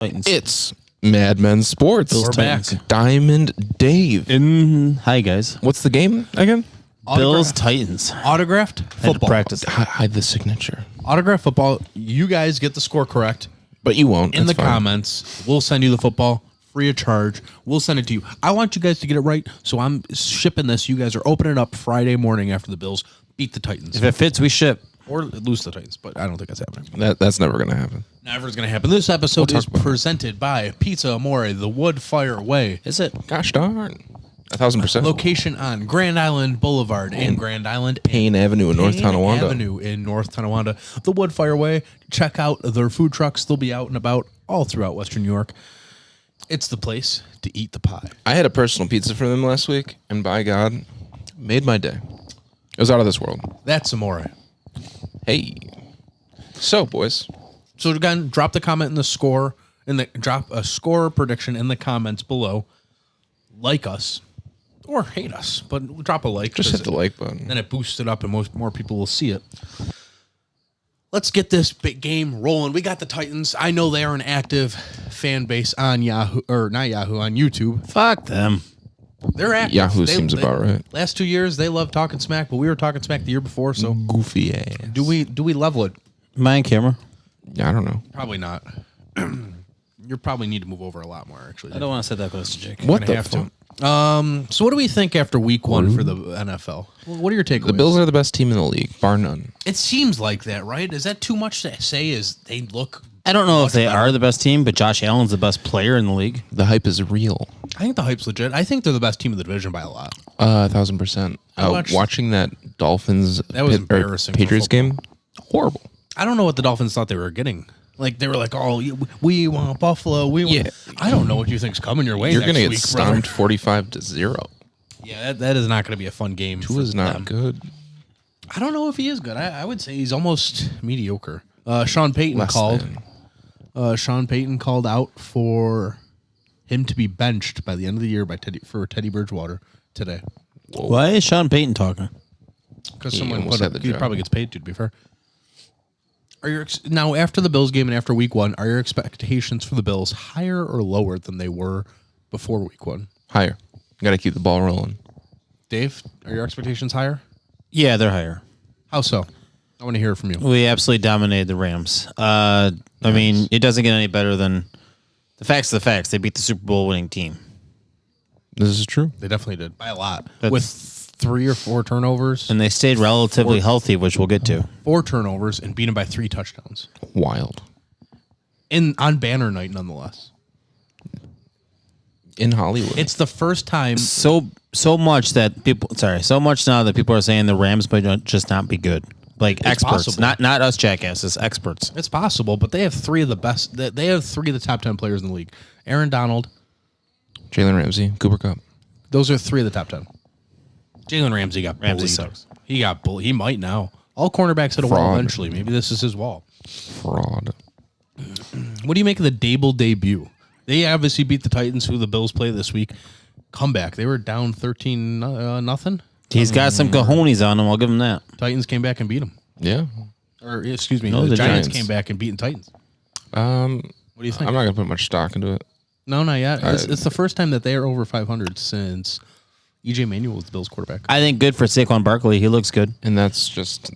Titans. It's Madmen Sports. Bills, We're Titans. back. Diamond Dave. Hi, guys. What's the game again? Bills, Titans. Autographed Had to football. practice. Hide the signature. Autographed football. You guys get the score correct But you won't. in That's the fine. comments. We'll send you the football free of charge. We'll send it to you. I want you guys to get it right, so I'm shipping this. You guys are opening up Friday morning after the Bills beat the Titans. If it fits, we ship. Or lose the Titans, but I don't think that's happening. That's never going to happen. Never is going to happen. This episode is presented by Pizza Amore, the Wood Fire Way. Is it? Gosh darn. 1,000%. Location on Grand Island Boulevard in Grand Island. Payne Avenue in North Payne Tonawanda. Avenue in North Tonawanda. The Wood Fire Way. Check out their food trucks. They'll be out and about all throughout Western New York. It's the place to eat the pie. I had a personal pizza from them last week, and by God, made my day. It was out of this world. That's Amore. Hey. So, boys. So again, drop the comment in the score, drop a score prediction in the comments below. Like us or hate us, but drop a like. Just hit the like button. Then it boosts it up, and more people will see it. Let's get this big game rolling. We got the Titans. I know they are an active fan base on Yahoo, or not Yahoo, on YouTube. Fuck them. They're active. Yahoo seems about right. Last 2 years, they love talking smack, but we were talking smack the year before. So Goofy ass. do we level it? Mind camera. Yeah, I don't know. Probably not. You probably need to move over a lot more. Actually, I don't want to sit that close to Jake. What Gonna the have fuck? to. So what do we think after week one for the NFL? What are your takeaways? The Bills are the best team in the league, bar none. It seems like that, right? Is that too much to say? Is they look? I don't know if they better. are the best team, but Josh Allen's the best player in the league. The hype is real. I think the hype's legit. I think they're the best team in the division by a lot. 1,000%. Watching that Dolphins was embarrassing for Patriots football. game, horrible. I don't know what the Dolphins thought they were getting. Like they were like, "Oh, we want Buffalo." We want. Yeah. I don't know what you think's coming your way. You're next gonna get week, stumped brother. 45-0. Yeah, that is not going to be a fun game. Who for is not them. good? I don't know if he is good. I would say he's almost mediocre. Sean Payton Less called. than. Sean Payton called out for him to be benched by the end of the year by Teddy Bridgewater today Why is Sean Payton talking? because He someone almost had the he job. probably gets paid to be fair. Now after the Bills game and after week one, are your expectations for the Bills higher or lower than they were before week one? Higher. You got to keep the ball rolling. Dave, are your expectations higher? Yeah, they're higher. How so? I want to hear from you. We absolutely dominated the Rams. I mean, it doesn't get any better than the facts. Are the facts. They beat the Super Bowl winning team. This is true. They definitely did by a lot That's- with 3 or 4 turnovers. And they stayed relatively healthy, which we'll get to. 4 turnovers and beat him by 3 touchdowns. Wild. On banner night, nonetheless. In Hollywood. It's the first time. So much that people, so much now that people are saying the Rams might just not be good. Like experts, possible. not us jackasses, experts. It's possible, but they have 3 of the best. They have 3 of the top 10 players in the league. Aaron Donald. Jalen Ramsey, Cooper Kupp. Those are 3 of the top 10. Jalen Ramsey got Ramsey bullied. sucks. He got bullied. He might now. All cornerbacks hit a wall Fraud. eventually. Maybe this is his wall. Fraud. What do you make of the Dable debut? They obviously beat the Titans, who the Bills play this week. Comeback. They were down 13-0. He's got some cojones on him. I'll give him that. Titans came back and beat him. Yeah. Or excuse me, No, the the Giants Giants. came back and beat the Titans. What do you think? I'm not going to put much stock into it. No, not yet. It's the first time that they are over 500 since EJ Manuel was the Bills quarterback. I think good for Saquon Barkley. He looks good. And that's just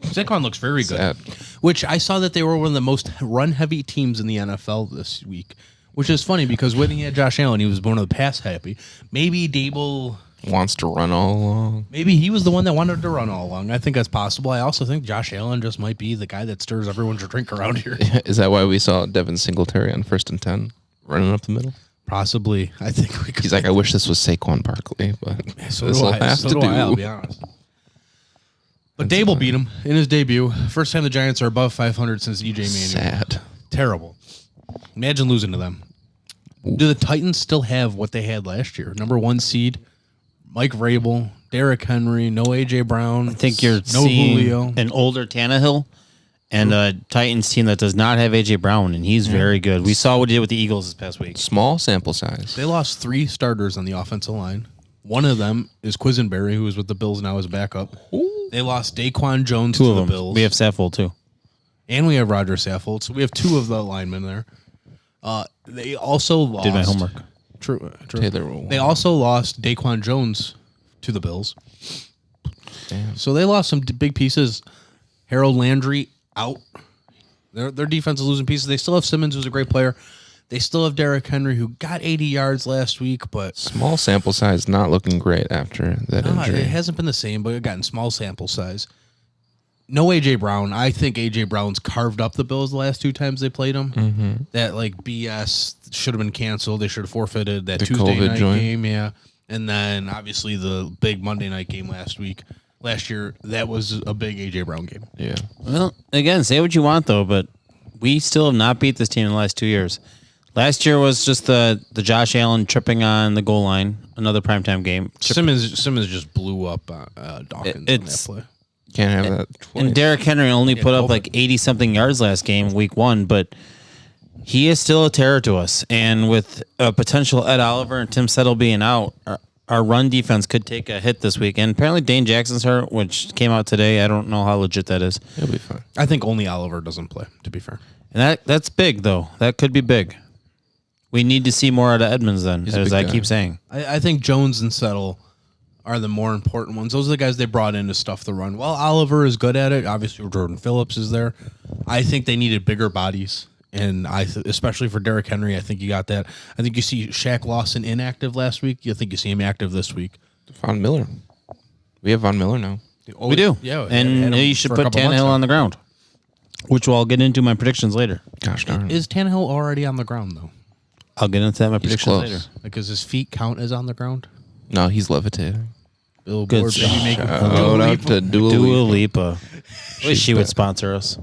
Saquon looks very good. sad. Which I saw that they were one of the most run-heavy teams in the NFL this week. Which is funny because when he had Josh Allen, he was one of the pass-happy. Maybe Dable... Wants to run all along. Maybe he was the one that wanted to run all along. I think that's possible. I also think Josh Allen just might be the guy that stirs everyone's drink around here. Is that why we saw Devin Singletary on 1st and 10 running up the middle? Possibly. I think we could. He's like, I wish this was Saquon Barkley, but So this do will I. have So to do do. I, I'll be honest. But Dable beat him in his debut. First time the Giants are above 500 since EJ Manuel. Sad. Terrible. Imagine losing to them. Do the Titans still have what they had last year? Number 1 seed, Mike Vrabel, Derrick Henry, no A.J. Brown. I think you're no seeing Julio. an older Tannehill and a Titans team that does not have A.J. Brown, and he's very good. We saw what he did with the Eagles this past week. Small sample size. They lost 3 starters on the offensive line. One of them is Quisenberry, who is with the Bills now as a backup. They lost Daquan Jones 2 to of the them. Bills. We have Saffold, too. And we have Roger Saffold. So we have 2 of the linemen there. They also lost. Did my homework. True. Taylor will. They also lost Daquan Jones to the Bills. Damn. So they lost some big pieces. Harold Landry out. Their defense is losing pieces. They still have Simmons, who's a great player. They still have Derrick Henry, who got 80 yards last week, but Small sample size, not looking great after that injury. it hasn't been the same, but it gotten small sample size. No A.J. Brown. I think A.J. Brown's carved up the Bills the last 2 times they played him. Mm-hmm. That, BS should have been canceled. They should have forfeited that The Tuesday COVID night joint. game, yeah. And then, obviously, the big Monday night game last year, that was a big A.J. Brown game. Yeah. Well, again, say what you want, though, but we still have not beat this team in the last 2 years. Last year was just the Josh Allen tripping on the goal line, another primetime game. Simmons just blew up Dawkins on that play. Can't have that twice. And Derrick Henry only put up COVID. 80-something yards last game, week 1, but he is still a terror to us. And with a potential Ed Oliver and Tim Settle being out, our run defense could take a hit this week. And apparently Dane Jackson's hurt, which came out today. I don't know how legit that is. He'll be fine. I think only Oliver doesn't play, to be fair. And that's big, though. That could be big. We need to see more out of Edmonds then, He's a as big I guy. keep saying. I think Jones and Settle are the more important ones. Those are the guys they brought in to stuff the run. Well, Oliver is good at it. Obviously, Jordan Phillips is there. I think they needed bigger bodies, and especially for Derrick Henry, I think you got that. I think you see Shaq Lawson inactive last week. I think you see him active this week. Von Miller. We have Von Miller now. We do. Yeah. And had him you should for a put couple months Tannehill now. on the ground, which I'll get into my predictions later. Gosh darn. Is Tannehill already on the ground, though? I'll get into that in my predictions close. later. Because his feet count as on the ground? No, he's levitating. Billboard, Good baby, make Shout out to Dua Dua Lipa. Lipa. Wish she would sponsor us.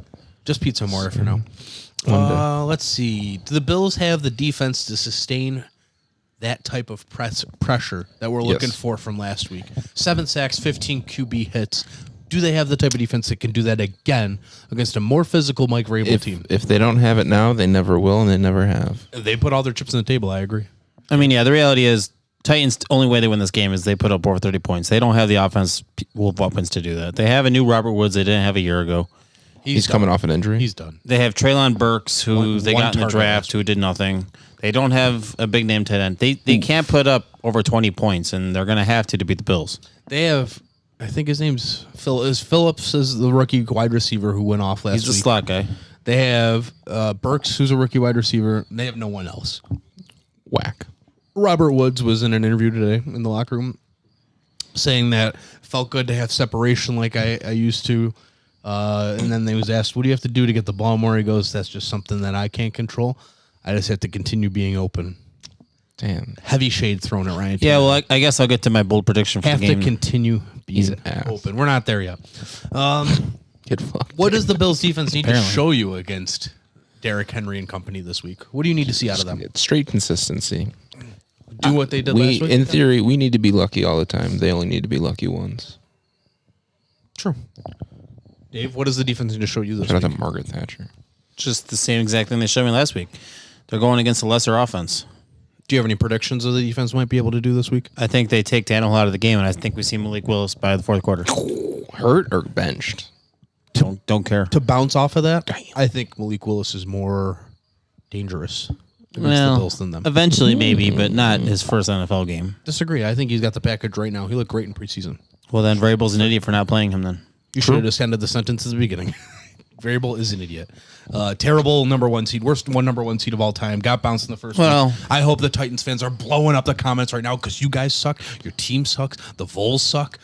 Just Pizza More for now. One day. Let's see. Do the Bills have the defense to sustain that type of pressure that we're looking Yes. for from last week? 7 sacks, 15 QB hits. Do they have the type of defense that can do that again against a more physical Mike Vrabel team? If they don't have it now, they never will, and they never have. They put all their chips on the table, I agree. I mean, yeah, the reality is Titans' only way they win this game is they put up over 30 points. They don't have the offense with weapons to do that. They have a new Robert Woods they didn't have a year ago. He's coming off an injury. He's done. They have Traylon Burks, who they one got in the target draft, last who did nothing. They don't have a big name tight end. They can't put up over 20 points, and they're going to have to beat the Bills. They have, I think his name's Phillips is the rookie wide receiver who went off last He's the week. slot guy. They have Burks, who's a rookie wide receiver. They have no one else. Whack. Robert Woods was in an interview today in the locker room saying that felt good to have separation like I used to. And then they was asked, what do you have to do to get the ball more? He goes, that's just something that I can't control. I just have to continue being open. Damn. Heavy shade thrown at Ryan. Yeah, well, I guess I'll get to my bold prediction for have the to game. continue He's being an ass. open. We're not there yet. Get fucked. What does the Bills defense need Apparently. to show you against Derrick Henry and company this week? What do you need to see out of them? It's straight consistency. Do what they did last week? In theory, we need to be lucky all the time. They only need to be lucky once. True. Dave, what does the defense need to show you this Shout week? out to Margaret Thatcher. Just the same exact thing they showed me last week. They're going against a lesser offense. Do you have any predictions of the defense might be able to do this week? I think they take Tannehill out of the game, and I think we see Malik Willis by the fourth quarter. Hurt or benched? Don't care. To bounce off of that, I think Malik Willis is more dangerous against the Bills than them. Eventually, maybe, but not his first NFL game. Disagree. I think he's got the package right now. He looked great in preseason. Well, then Vrabel's an idiot for not playing him then. You should have just ended the sentence at the beginning. Variable is an idiot. Terrible number 1 seed. Worst number 1 seed of all time. Got bounced in the first Well- week. I hope the Titans fans are blowing up the comments right now because you guys suck. Your team sucks. The Vols suck.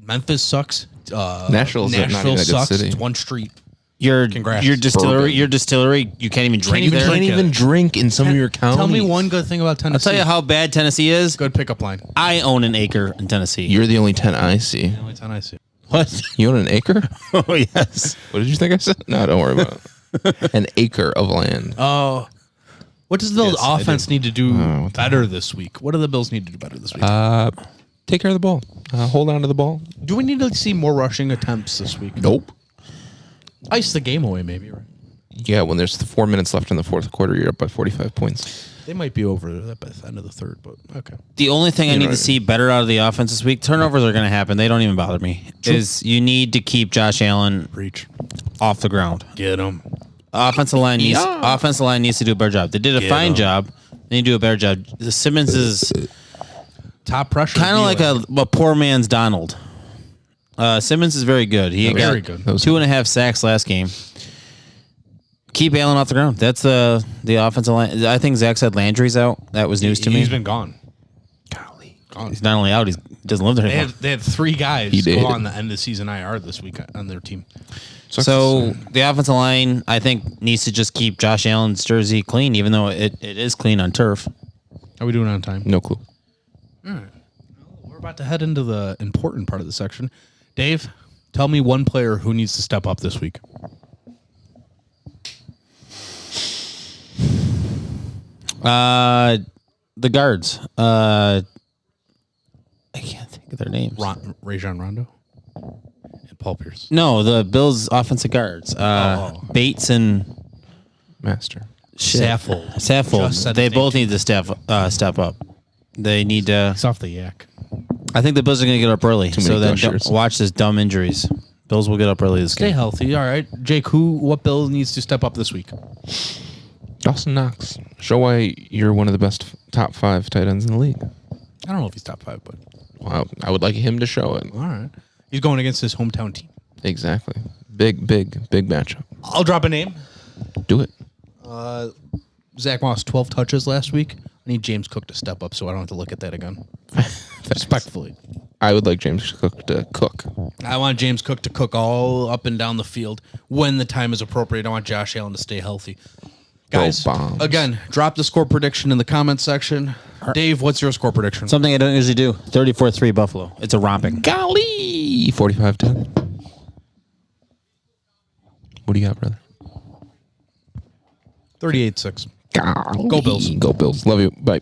Memphis sucks. Nashville's not even a good sucks. city. It's one street. Your Congrats. distillery, you can't even drink Can't even there. drink Can't even drink in some of your counties. Tell me one good thing about Tennessee. I'll tell you how bad Tennessee is. Good pickup line. I own an acre in Tennessee. You're the only 10 I see. The only time I see it. What? You own an acre? Oh, yes. What did you think I said? No, don't worry about it. An acre of land. Oh. What does the Bills Yes, I offense need to do what the better this week? What do the Bills need to do better this week? Take care of the ball. Hold on to the ball. do we need to see more rushing attempts this week? Nope. Ice the game away, maybe, right? Yeah, when there's 4 minutes left in the fourth quarter, you're up by 45 points. They might be over that by the end of the third, but okay. The only thing I know need what to I see better out of the offense this week, turnovers are going to happen. They don't even bother me. Is you need to keep Josh Allen Preach. off the ground. Get him. Offensive line needs to do a better job. They did a fine job. They need to do a better job. Simmons is Top pressure. kind of like a poor man's Donald. Simmons is very good. He got very good. 2.5 sacks last game. Keep Allen off the ground. That's the offensive line. I think Zach said Landry's out. That was news to me. He's been gone. Golly. He's not only out, he doesn't live there anymore. They had 3 guys go on the end of season IR this week on their team. So the offensive line, I think, needs to just keep Josh Allen's jersey clean, even though it is clean on turf. How are we doing on time? No clue. All right. Well, we're about to head into the important part of the section. Dave, tell me one player who needs to step up this week. The guards. I can't think of their names. Rajon Rondo and Paul Pierce. No, the Bills' offensive guards. Bates and Master. Saffold. They both need to step up. They need to. He's off the yak. I think the Bills are going to get up early. So then gushers. watch this dumb injuries. Bills will get up early this Stay game. healthy. All right. Jake, what Bill needs to step up this week? Dawson Knox. Show why you're one of the best top 5 tight ends in the league. I don't know if he's top 5, but. Wow. I would like him to show it. All right. He's going against his hometown team. Exactly. Big matchup. I'll drop a name. Do it. Zach Moss, 12 touches last week. I need James Cook to step up so I don't have to look at that again. Respectfully. I would like James Cook to cook. I want James Cook to cook all up and down the field when the time is appropriate. I want Josh Allen to stay healthy. Guys, bombs. again, drop the score prediction in the comments section. Dave, what's your score prediction? Something I don't usually do. 34-3 Buffalo. It's a romping. Golly! 45-10. What do you got, brother? 38-6. Golly. Go Bills. Go Bills. Love you. Bye.